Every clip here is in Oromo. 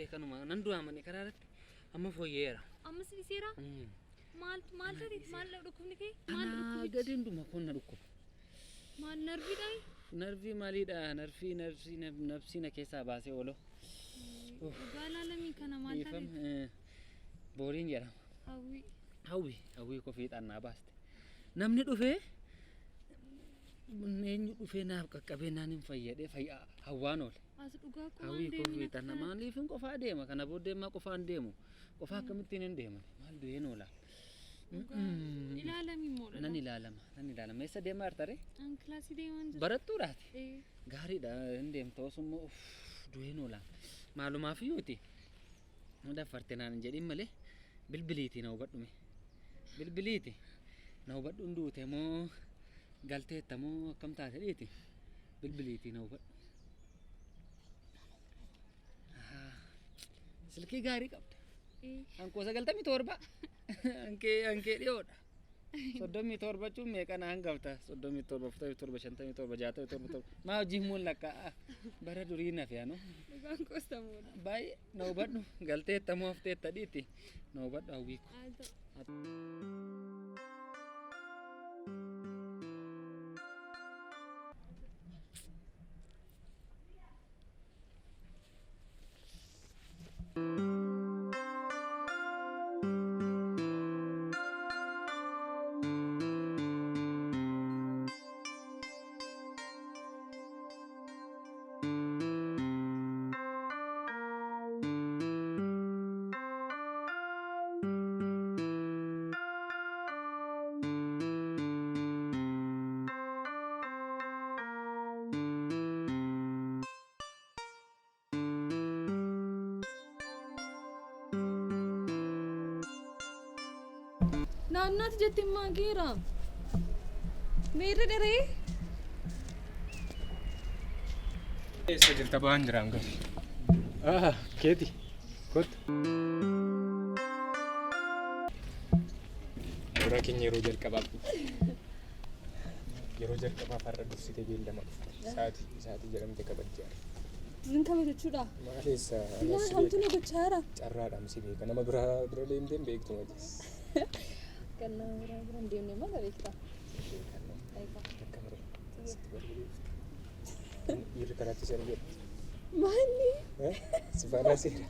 ta'e kanuma nan du'a mani karaarratti amma fooyyeera. Amma si seera? Maal dhukkubni kee? Ana gadin duma kun na dhukkuba. Maal narvii dha? Narvii maalidha? Nafsi na keessaa baasee ooloo. Gaalaalamii kana maal ta'e? Booriin jedhama. Hawwii kofii xannaa baaste. Namni dhufee eenyu dhufee naaf qaqqabee naan hin fayyadee hawwaan oole. As dhugaa kun hawwii kofii xannaa maaliif hin qofaa deema kana booddee maa qofaan deemu qofaa akkamittiin hin deeman maal du'een oola. Ilaalamii moodha. Nan ilaalama eessa deemaa jirtare? An kilaasii deemaa jira. Barattuudhaati. Gaariidha hin deemta osummoo du'een oola. Maalumaaf iyyuuti. Daffarte naan hin jedhin malee bilbiliitii na hubadhume. Bilbiliiti na hubadhuun duute moo galteetta moo akkam taate dhiiti bilbiliitii na hubadhu. Silkii gaarii qabda. Hankoo 97 hankee dhiyoodha. 37 jechuun meeqa na hangafta 37 47 57 67 maa hojii muun lakkaa bara durii na fe'anu. Dhugaan koostamuudha. Baay'ee na hubadhu galteetta moo hafteetta dhiiti na hubadhu hawwiiku. Naannat jetti maageera. Meerre dharee? Eessa jirta ba'aan jiraan gadi? Keeti. Kottu. Suuraa keenya yeroo jalqabaaf har'a dursitee beellama dhufte. Sa'aatii jedhamte kabajjaa. Nin kabajachuudha. Maaleessa Maal hamtu na gochaara? carraadhaam si beeka. Nama bira deemteen beektu matis. Kan nama bira deemnee maal beektaa? Dhiirri karaatti isa argatu. Maali? Si faana seera.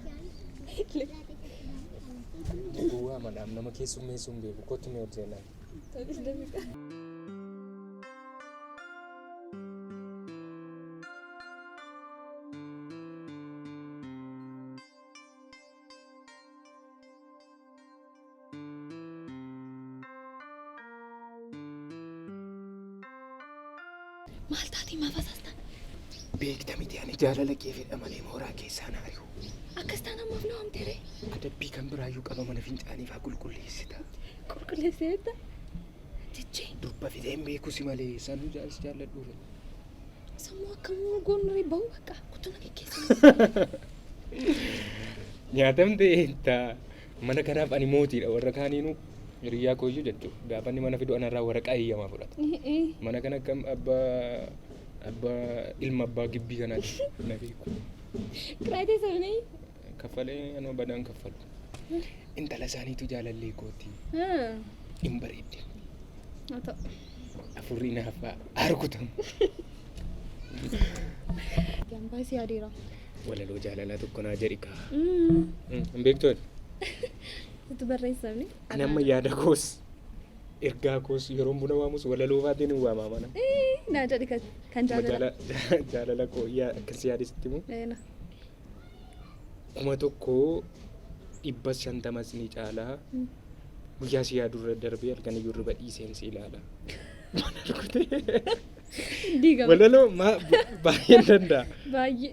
Bu'aa madhaam nama keessummeessuu hin beeku. Kottu mee hojjennaan. Ta'us dabiidha. Maal taatee maaf asaastan? Beekta miti ani jaalala kee fedha malee mooraa keessaa naayuu. Akkas taana maaf na waamteere? Adabbii kan biraayyuu qaba mana fincaaniif haa qulqulleessita. Qulqulleesseetta? Jechee? Durba fidee hin beeku si malee sanuu jaalladhuudha. Sammuu akkamuu goonrii bahu bakka kutu na geggeessa. Nyaatamte mana kanaaf ani mootiidha warra kaaniinuu hiriyaa kooyyuu jechuudha. Gaafa inni mana fidu anarraa waraqaa eeyyamaa fudhata. Mana kana akkam abbaa ilma abbaa gibbii kanaati na beeku. Kiraatii sabni? Kaffalee anoo badaan kaffalu. Intala isaaniitu jaalallee kooti. Hin bareedde. Haa ta'u. Afurri naaf argutamu. Jambaa si adeera. Walaloo jaalalaa tokko naa jedhi kaa. Hin beektooti? Itu barreessamni? Ani amma yaada koos ergaa koos yeroo buna waamus walaloo faatiin hin waamaa mana. Naa jedhi kan jaalala koo akkas yaadisitti immoo. Eena. 150 ni caalaa guyyaa si yaadurra darbee halkan iyyuu irra dhiiseen si ilaala. Walaloo baay'een danda'a. Baay'ee.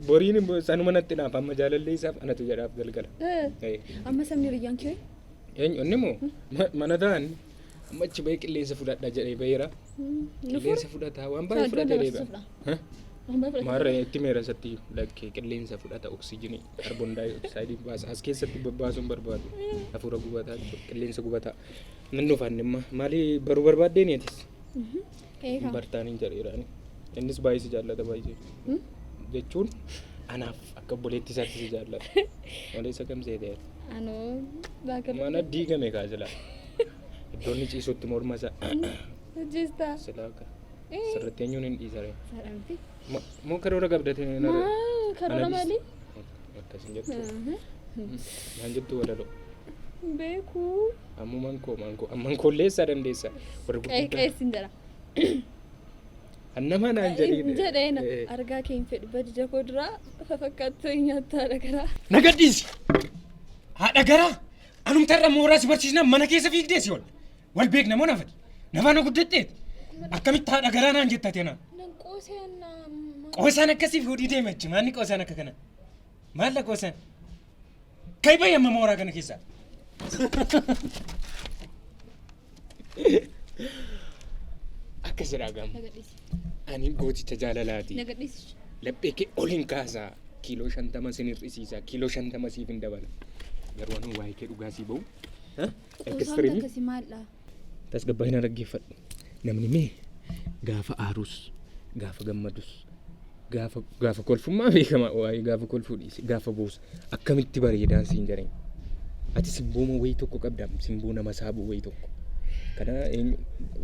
Boriin sanuma natti naaf amma jaalallee isaaf anatu jedhaaf galgala. Amma sabni riyyaan kee? Inni moo mana ta'an amma achi bahee qilleensa fudhadha jedhee baheera. Qilleensa fudhataa waan baay'ee fudhatee deebi'a. Maarra itti meera isatti lakkee qilleensa fudhata oksijinii kaarboon daayooksaayidii baasa as keessatti babbaasuun barbaadu hafuura gubataa qilleensa gubataa nan dhufan imma maalii baruu barbaaddee neetis bartaan hin jedheeraani innis baay'ee si jaallata baay'ee jechuun anaaf akka obboleetti isaatti si jaallata. Malee isa kam seetee? Anoo baakar. Mana diigame kaasila. Iddoon inni ciisutti morma isaa. Hojjeestaa. Silaa akka sirriitti eenyuun hin dhiisare. Saadhamti. Moo karoora qabdatee hin arre? Karoora maalii? Akkasin jettu. Naan jettu walaloo. Beekuu. Ammumaan kolleessaa dandeessa. Qeessin jira. Annama naan jedhiin. Jedheena argaa kee hin fedhu badija koo duraa fakkaattuu nyaata haadha garaa. Nagaddiisi! Haadha garaa! Anumtarra mooraa si barsiisnaan mana keessa fiigdeesi ol. Wal beekna moo nafati? Nafaana guddatteeti. Akkamitti haadha garaa naan jettate naa? Qoosaan akkasii fuudhii deemachi. Maalli qoosaan akka kana? Maalla qoosaan? Kai bayyamma mooraa kana keessaa? Akka jedhaa gamu. Nagadhiisi. Ani gooticha jaalalaati. Nagadhiisi. Laphee kee ol hin kaasaa. Kiiloo 50 sin hir'isiisa. Kiiloo 50 siif hin dabala. Garuu anu waa'ee kee dhugaa sii ba'u. Qoosaan akkasii maaldha? Tasgabbaa'ina dhaggeeffadhu. Namni mee gaafa aarus, gaafa gammadus, gaafa kolfummaa beekama waa'ee gaafa kolfuu dhiise, gaafa boos akkamitti bareedaan siin jedhani. Ati simbooma wayii tokko qabda, simboo nama saabuu wayii tokko. Kana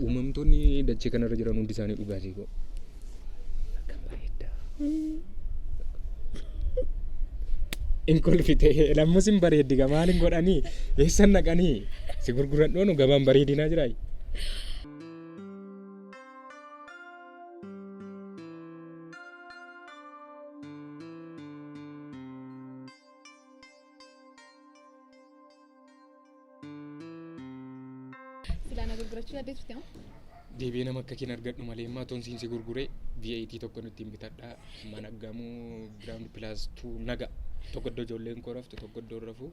uumamtoonni dachee kanarra jiran hundi isaanii dhugaa sii ba'u. Akkam bareeddaa. Inkolfite lammus hin bareeddi gaa maaliin godhanii eessan naqanii si gurguran dhoonu gabaan bareedinaa jiraa. Silaana gurgurachuu yaaddeetuuti haa? Deebi'ee nama akka keen argadhu malee immaa toon siin si gurguree VAT tokko nutti hin bitadhaa mana gamuu giraawundi pilaas 2 naga. Tokko iddoo ijoolleen koo raftu tokko iddoo rafuu.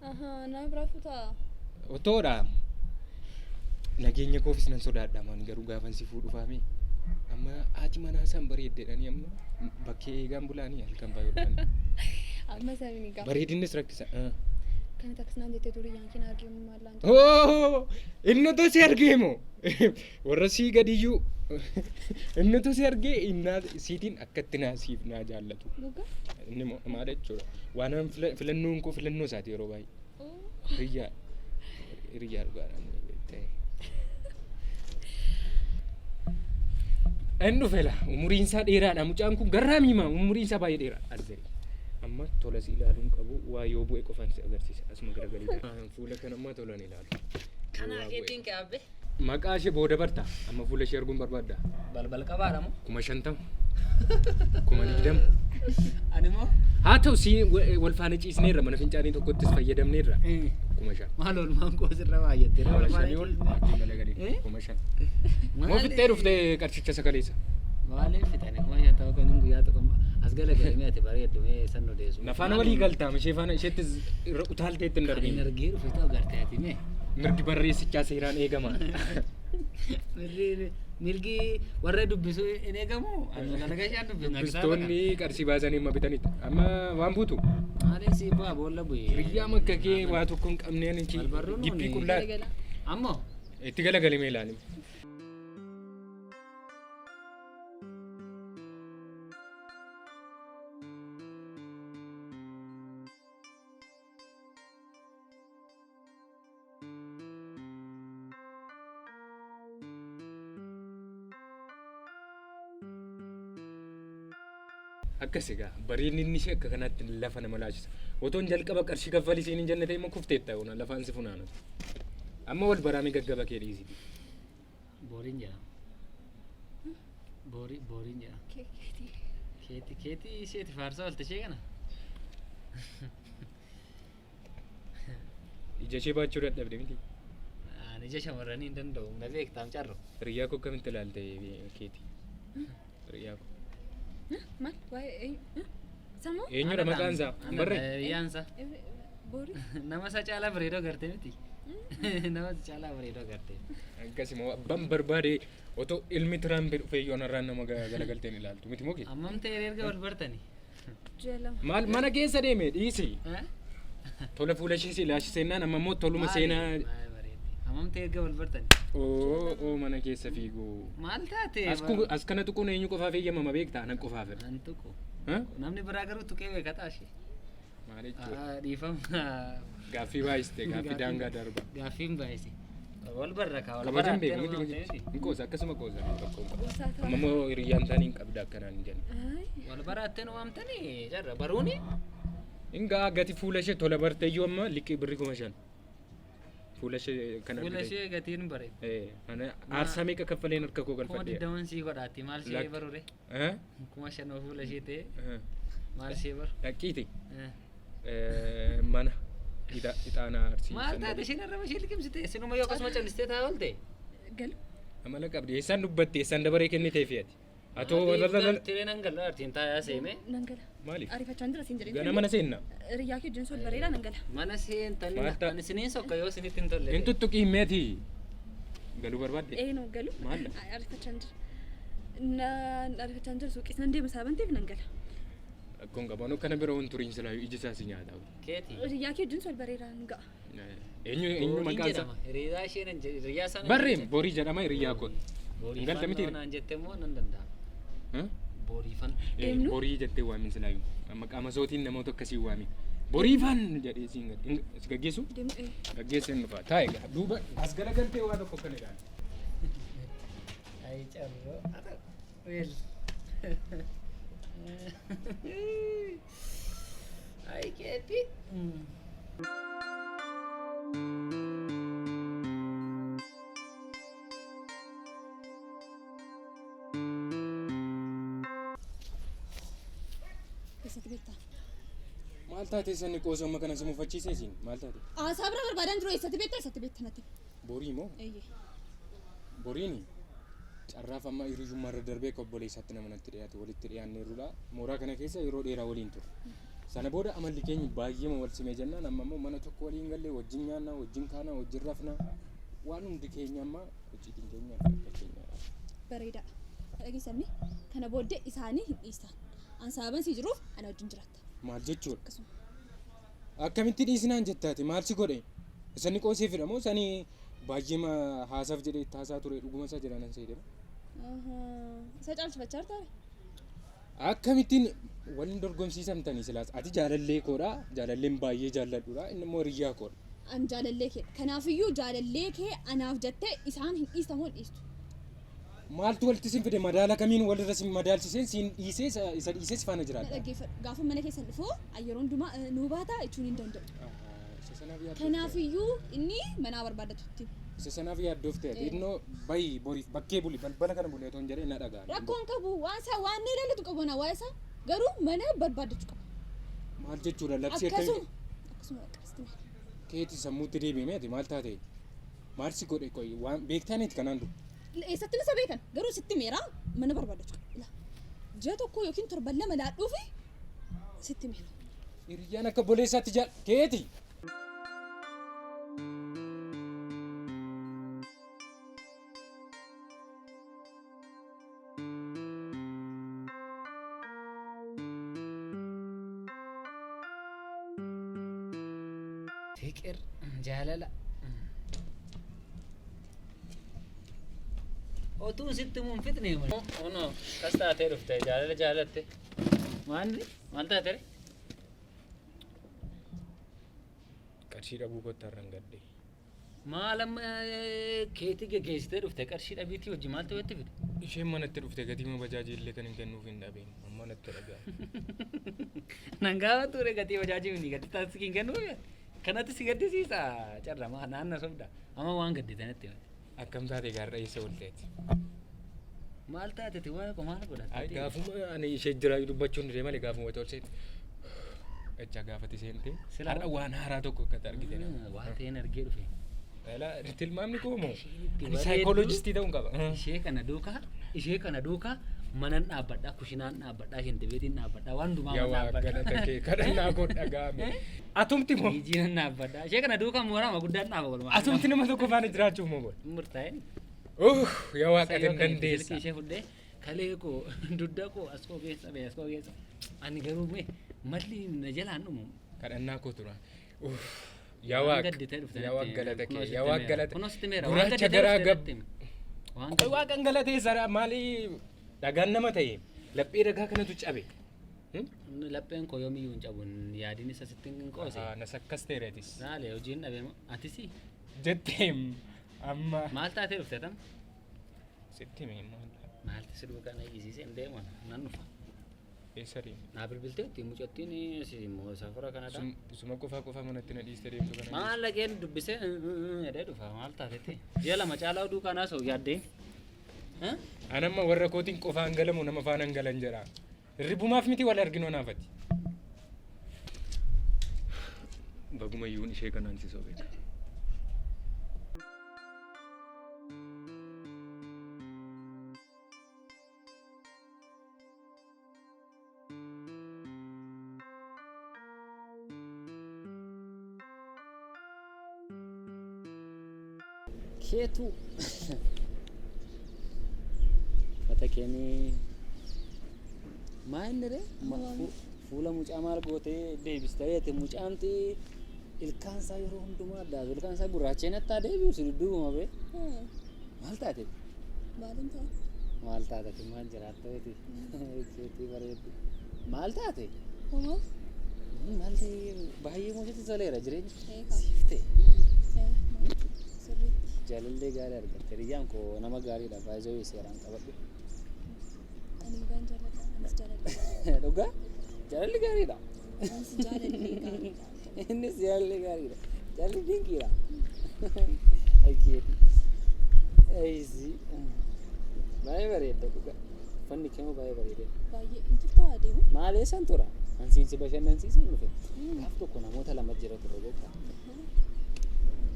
Naaf rafuu ta'a. Otoodha. Nageenya koofis nan sodaadha maan garuu gaafan si fuudhu faame. Amma haati manaa isaan bareeddeedhani amma bakkee eegaan bulaanii halkan baay'oodhaan. Amma isaanii ni qaba. Bareedinnis rakkisa. Kan taksinaan jettee turii yaankiin argamu maallaan. Inni otoo si argeemo warra sii gadiyyuu inni otoo si argee innaa siitiin akkatti naasiif naa jaallatu. Inni maal jechuudha waan filannoon koo filannoo isaati yeroo baay'ee. Hiriyaa dhugaadhaan ta'e. Inni dhufeela umuriin isaa dheeraadha mucaan kun garraa miimaa umuriin isaa baay'ee dheeraadha argee. Amma tola si ilaaluun qabu waa yoo bu'e qofaan si agarsiisa asuma garagalii fuula kan ammaa tolaan ilaalu. Kana keetiin qaabbe. Maqaa ishee booda barta amma fuula ishee arguun barbaadda. Balbal qabaadha moo? 50,000 20,000. Ani moo? Haa ta'u si wal faana ciisneerra mana fincaanii tokkottis fayyadamneerra. 5,000. Maal oolmaan koo sirra baay'atte. 5,000 ol galagalii 5,000. Moo fittee dhuftee qarshicha sagaleessa. Maaliif fitanii kuma ta'u kan hin guyyaa tokko as galagalee ati bareeddu mee san odeessu. Nafaana walii galtaa ishee faana isheettis utaaltee ittiin darbiin. Kan argee dhufe ta'u gartee ati mee. Mirgi barreessichaa seeraan eegama. Mirgi warra dubbisu hin eegamu. Galagashaan dubbisu. Dubbistoonni qarshii baasanii amma bitanitti. Amma waan buutu. Maaliif si bu'aa boolla bu'ee. Riyyaa makka kee waa tokko hin qabneen gibbii qullaa. Ammoo. Itti galagalee mee ilaali. Akkas egaa bareedni inni ishee akka kanatti lafa nama laachisa. Otoon jalqaba qarshii kaffalii siin hin jenne ta'e immoo kufteetta ona lafaan si funaanatu. Amma wal baraamii gaggaba kee dhiisiti. Booriin jedhama. Booriin jedhama. Keetii isheeti faarsaa oolte ishee kana. Ija ishee baachuu dadhabde miti. Ija shamarranii hin danda'u. Na beektaam carro. Riyyaa koo akkamitti ilaalte keeti? Riyyaa koo. Maal? Waa'ee sammuu? Eenyudha maqaan isaa? Barree? Riyyaan isaa. Boori? Nama isa caalaa bareedoo gartee miti. Nama isa caalaa bareedoo gartee. Akkasuma abbaan barbaade otoo ilmi Tiraampi dhufee yoo narraan nama galagalteen ilaaltu miti moo kee? Ammam ta'e erga wal bartanii. Maal mana keessa deeme dhiisi. Tola fuula ishee si ilaashisennaan amma immoo toluma seenaa. Ammam ta'e erga wal bartanii. Oo mana keessa fiiguu. Maal taate? As kana tuquun eenyu qofaaf eeyyamama beektaa nan qofaaf. An tuqu. Namni biraa garuu tuqee beekataa ishee. Maal jechuudha? Dhiifama. Gaaffii baay'iste gaaffii daangaa darba. Gaaffiin baay'ise. Wal barra kaa wal Kabajan barra. beeku miti hin qoosa akkasuma qoosa amma immoo hiriyyaan taanii hin qabda akkanaan hin jenne. Wal baraatee nu waamtanii jarra baruuni. Ingaa gati fuula ishee tola bartee iyyuu amma liqii birri 5,000. Fuula ishee kan Fuula ishee gatiin bareeda. Aarsaa meeqa kaffaleen harka koo Kuma galfadhee. 20 sii godhaatti maal ishee barure? Kuma 5 fuula ishee ta'e maal ishee baru? Dhaqiiti mana ixaanaa arsii. Maal taate isheen irra ishee liqimsite sinuma yoo akkasuma callistee taa oolte. Galu. Amala qabdi eessaan dubbatte eessaan dabaree kennitee fe'ati. Atoo tireen hangala artiin taayaa seeme. Nangala. maaliif? Arifachaan jira siin jedhee. Gana mana seenna. Riyaa kee jinsool bareedaa nangala. Mana seentanii Maal ta'a? kan isiniin sokka yoo isinitti hin tolle. Hin tuttuqii meeti. Galuu barbaadde. No galu. Maal? Arifachaan jira. Arifachaan jira suuqis nan deema saabanteef nangala. Akkuma qabaanu kana bira waan turiin silaa ija isaa si nyaata. Keeti. Riyaa kee jinsool bareedaa nga'a. Eenyu maqaan isaa? Hiriyaa isheen hiriyaa sana. Barreem borii jedhama hiriyaa kun. Borii Galta miti. naan jette immoo nan danda'a. Borii fan. Eenyu? Borii jettee waamin silaayu. Maqaa masootiin namoota akkasii waamin. Borii fan jedhee siin gaggeessu. Deemu Gaggeesseen dhufa. Taa'e gaa duuba as galagaltee waa tokko kan jedhaan. Ay carro. Wel. Ay keeti. keessatti beektaa. Maal taatee sanni qoosoma kana si mufachiisee siin maal taate? Aasaa bira barbaadan jiru eessatti beektaa natti. Borii moo? Eeyyee. Boriini carraaf amma hiriyyummaa irra darbee obboleessaatti nama natti dhiyaate walitti dhiyaanneerudha. Mooraa kana keessa yeroo dheeraa waliin ture. Sana booda amalli keenya baay'eema wal simee jennaan amma immoo mana tokko waliin gallee wajjin nyaannaa wajjin kaanaa wajjin rafnaa waan hundi keenya amma hojjetiin keenya akka keenya. Bareedaadha. Dhageessanni kana booddee isaanii hin dhiisan. An sababan si jiruuf ana wajjin jiraatta. Maal jechuudha? Akkasuma. Akkamitti dhiisinaan jettaati maal si godhe? Isani qoosee fidhamoo isani baay'eema haasaaf jedhee itti haasaa ture dhuguma isaa jedhanan seedera. Isa caalchifachaa jirtaa? Akkamittiin waliin dorgomsiisamtanii silaas ati jaalallee koodha jaalalleen baay'ee jaalladhuudha inni immoo hiriyaa koodha. An jaalallee kee. Kanaafiyyuu jaalallee kee anaaf jettee isaan hin dhiistamoo hin dhiistu. Maaltu walitti sin fide madaala kamiin walirra sin madaalchiseen siin dhiisee isa dhiisee si faana Na jiraata. dhaggeeffadhu. Gaafa mana keessan dhufoo yeroo hundumaa nuu baataa jechuun hin danda'u. Kanaafiyyuu inni manaa barbaadatutti. Isa sanaaf yaaddoof ta'e xinnoo bayi boriif bakkee buli balbala kana bulee otoo hin jedhee na dhagaa. Rakkoon qabu waan isaa waan inni ilaalatu qabu na waa isaa garuu mana barbaadachuu qaba. Maal jechuudha labsii Akkasuma. akkamii Akkasuma akkasitti. keeti sammuutti deebimeeti maal taate maal si godhe qoy waan beektaaniiti kanaan dura. Eessatti nisa beekan garuu sitti meeraa mana barbaadachuu qaba. Ji'a tokko yookiin torban lama laadhuu fi sitti meera. Hiriyyaan akka boleessaatti jaal keeti. Fiqir jaalala. Otuu sitti mun fitne malee. Ono kas taatee dhufte jaalala jaalatte. Maal taate? Qarshii dhabuu kottarraan gadde. Maal amma keetii geggeessitee dhufte qarshii dhabiitii wajji maal ta'etti fide? Isheen manatti dhufte gatii bajaajii illee kan hin kennuuf hin dhabeen amma natti dhagaa. Nangaaba ture gatii bajaajii mini gadi taasisiin kennuuf kanatti si gaddisiisa carrama naanna sobda amma waan gadditanitti Akkam taate gaarra isa olteeti. maal taateti waa maal Ay godhatte? gaafuma ani ishee jira dubbachuun illee malee gaafuma wata olseeti. Echa gaafati seente. Silaa- Har'a waan haaraa tokko akka argite na. Waan ta'een argee dhufe. Ela tilmaamni koo moo? Ani Bareedduu. saayikooloojistii ta'uun qaba. Ishee kana duukaa manan dhaabbadhaa kushinaan dhaabbadhaa shintibeetiin dhaabbadhaa waan hundumaa Yaa man waa galata dhaabbadhaa. kee kadhannaa koo dhagaame. Atumti moo? Ijiinan dhaabbadhaa. Ishee kana duukaa moorama guddaan dhaaba golmaa. Atumti nama tokko faana jiraachuuf moo? Murtaa'e. Yaa waaqa dandeessa. Ishee fuddee kalee koo dudda koo as koo keessa bee as koo keessa. Ani garuu mee malli na jalaan dhumu. Kadhannaa koo tura. Yaa waaqa. gadditee dhufte Yaa waaqa galata kunoo kee. sitti Yaa waaqa meera. galata. Kunoo sitti meera. Gurraacha garaa gab. Waan Qoy waaqan galatee sara maali dhagaan nama ta'e laphee dhagaa kanatu cabe. lapheen koo yoomiyyuu hin cabun yaadiin isa sitti hin qoose. Nasakkas ta'eetis. Naale hojiin dhabeema atisi Jetteem amma. maal taatee dhufte tam? Sitti meemmoo. Maalti si dhuga kana eegisisee hin deeman nan dhufa. Eessa deemu? Naa bilbilteetti mucattiin immoo safara kanadha. Suma qofa manatti na dhiiste deemtu kana. Maal lageen dubbisee jedhee dhufa maal taatetti? Ji'a lama caalaa oduu kanaa soo yaaddee? Anamma warra kootiin qofaan galamu nama faanaan galan jedha. Ribumaaf miti wal arginoo naafati. Bagumayyuun ishee kanaan si sobeeka. Keetu mata keenii maal nire fuula mucaa maal gootee deebistee mucaanti ilkaan isaa yeroo hundumaa addaa ilkaan isaa gurraacheen attaa deebi'u si dudduubuma bee maal taate maal taate maal jiraattee keetii bareeddu maal taate maal baay'ee mootitti toleera jireenya siiftee jaalallee gaarii argatte riyyaan koo nama gaariidha baay'ee seeraan qabadhu. Ani baan jaalladha anis jaalladha. Dhugaa jaalalli gaariidha. Anis jaalalli gaariidha. Innis jaalalli gaariidha. Jaalalli dinqiidha. Aykeeti. Ayisi. Baay'ee bareedda dhugaa. Uffanni kee baay'ee bareedee. Baay'ee injirtaa adeemu. Maal eessan tura? Ansiinsi bashannansiisee hin dhufe. Gaaf tokko namoota lama jira ture beektaa.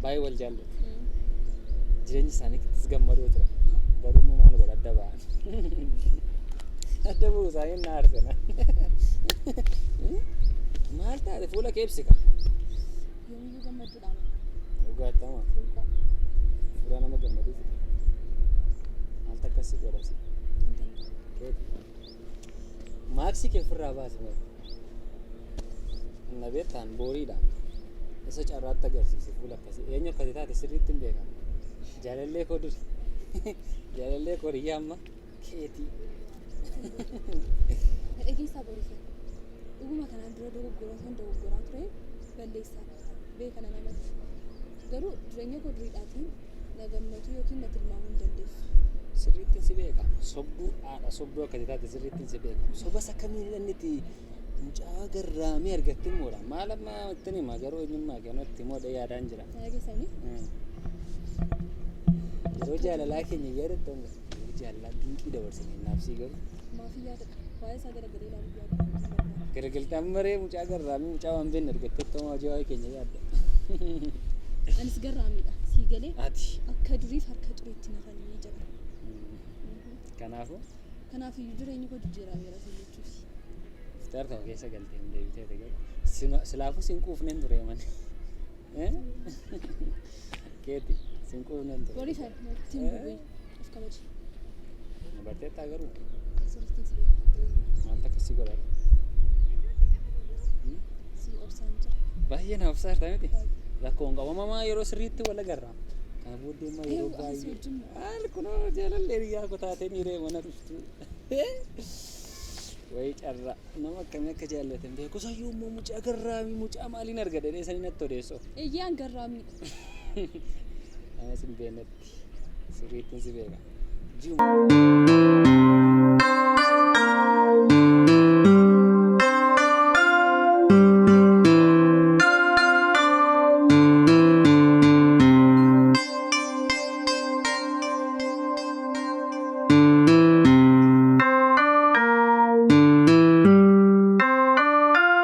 Baay'ee wal jaallatu. Jireenyi isaaniittis gammadoo ture. Garuu immoo maal godha adda ba'an. Adda bu'u isaanii na arsena. Maal taate fuula kee ibsika. Yoomiyyuu gammaduudha. Dhugaatama. Fuula nama gammaduu fide. Maaltu akkasii godhasi. Maaksii kee ofirraa baasi mee. Na beektaan booriidha. Isa carraatti agarsiise fuula akkasii. Eenyu akkasii taate sirriitti hin beekamu. Jaalallee koo duri. Jaalallee koo riyyaa amma keetii. Fedha keessaa borisee. Dhuguma kanaan dura dogoggoraa ture balleessaa beekana namatti. Garuu jireenya koo duriidhaatiin na gammatu yookiin na tilmaamuu hin dandeessu. Sirriittiin si beeka. Sobduu haadha sobduu akkasii taate sirriittiin si beeka. Sobas akkamiin hidhanniti mucaa garraamii argattee moodha. Maal amma ittiin hima garuu eenyummaa kennutti mooda yaadaan jira. Kana keessanii? Yeroo jaalalaa keenya yaadattamu jaalalaa dinqii dabarsine naafsii garuu. Maafii yaadadha. Waa'ee isaa garagalee ilaaluu yaadadha. Garagaltaan maree mucaa garraamii mucaa waan beekne argattee ta'uu hojii waa'ee keenya yaadda. Anis garraamiidha. Sii galee Ati. akka duriif harka xureetti nafanii jira. Kanaafuu. Kanaafiyyuu jireenyi koo jijjiirameera jechuufi. Iftaar ta'u keessa galtee hin deebitee ta'e silaafuu siin quufneen ture mani. Keeti siin quufneen ture. Borii sana ittiin bu'ee of kabaje. Barteettaa garuu Sirriitti si beekaa. maaltu akkasii godhara? Si obsaan jira. Baay'ee na obsaa jirta miti. Rakkoon qabamaa yeroo sirriitti wal agarra. Kana booddee immoo yeroo baay'ee haal kunoo jaalallee biyyaa kutaatee miiree mana dhuftu. Wayii carra nama akkamii akka jaallatan beeku sayyuu immoo mucaa garraamii mucaa maaliin arga jedhee sanii natti odeessoo. Eeyyaan garraamiidha. Anas hin beeknetti sirriittiin si beeka.